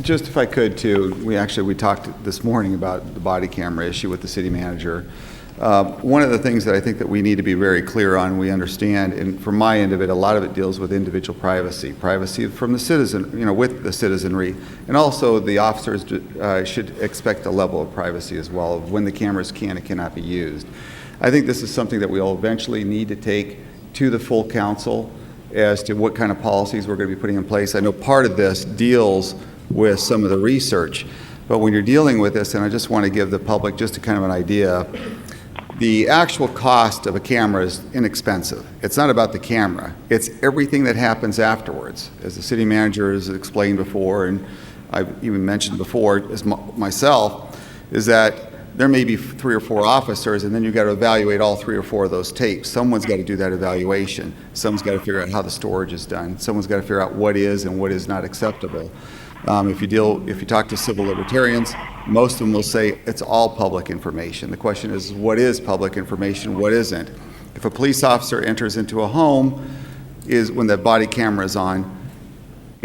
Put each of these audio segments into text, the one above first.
Just if I could too, we talked this morning about the body camera issue with the city manager. One of the things that I think that we need to be very clear on, we understand, and from my end of it, a lot of it deals with individual privacy from the citizen, with the citizenry, and also the officers should expect a level of privacy as well of when the cameras can and cannot be used. I think this is something that we'll eventually need to take to the full council as to what kind of policies we're going to be putting in place. I know part of this deals with some of the research, but when you're dealing with this, and I just want to give the public just a kind of an idea, the actual cost of a camera is inexpensive. It's not about the camera. It's everything that happens afterwards. As the city manager has explained before, and I've even mentioned before as myself, is that there may be 3 or 4 officers, and then you've got to evaluate all 3 or 4 of those tapes. Someone's got to do that evaluation. Someone's got to figure out how the storage is done. Someone's got to figure out what is and what is not acceptable. If you talk to civil libertarians, most of them will say it's all public information. The question is, what is public information, what isn't? If a police officer enters into a home, is when the body camera is on,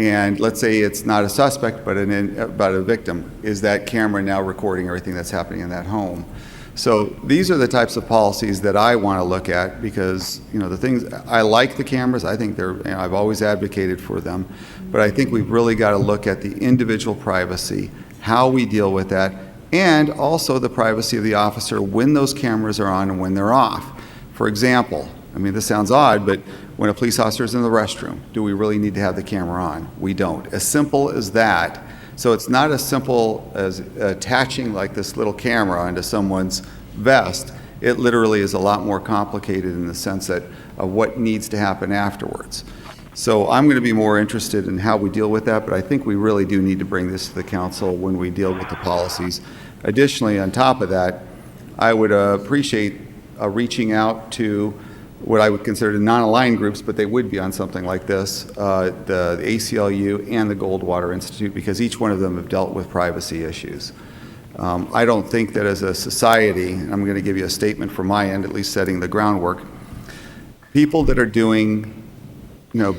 and let's say it's not a suspect but a victim, is that camera now recording everything that's happening in that home? So these are the types of policies that I want to look at, because the things, I like the cameras. I think I've always advocated for them, but I think we've really got to look at the individual privacy, how we deal with that, and also the privacy of the officer when those cameras are on and when they're off. For example, this sounds odd, but when a police officer is in the restroom, do we really need to have the camera on? We don't. As simple as that. So it's not as simple as attaching like this little camera onto someone's vest. It literally is a lot more complicated in the sense that of what needs to happen afterwards. So I'm going to be more interested in how we deal with that, but I think we really do need to bring this to the council when we deal with the policies. Additionally, on top of that, I would appreciate reaching out to what I would consider non-aligned groups, but they would be on something like this, the ACLU and the Goldwater Institute, because each one of them have dealt with privacy issues. I don't think that as a society, and I'm going to give you a statement from my end, at least setting the groundwork, people that are doing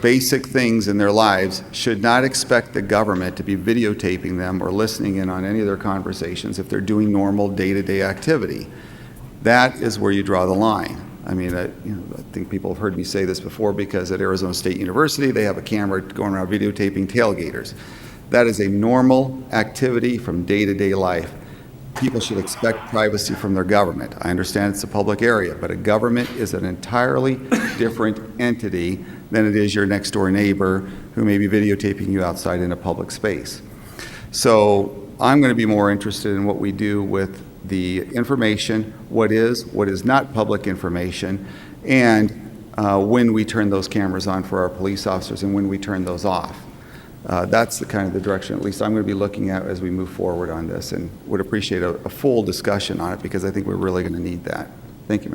basic things in their lives should not expect the government to be videotaping them or listening in on any of their conversations if they're doing normal day-to-day activity. That is where you draw the line. I think people have heard me say this before, because at Arizona State University, they have a camera going around videotaping tailgaters. That is a normal activity from day-to-day life. People should expect privacy from their government. I understand it's a public area, but a government is an entirely different entity than it is your next door neighbor who may be videotaping you outside in a public space. So I'm going to be more interested in what we do with the information, what is not public information, and when we turn those cameras on for our police officers and when we turn those off. That's the kind of the direction, at least I'm going to be looking at as we move forward on this, and would appreciate a full discussion on it, because I think we're really going to need that. Thank you, Mayor.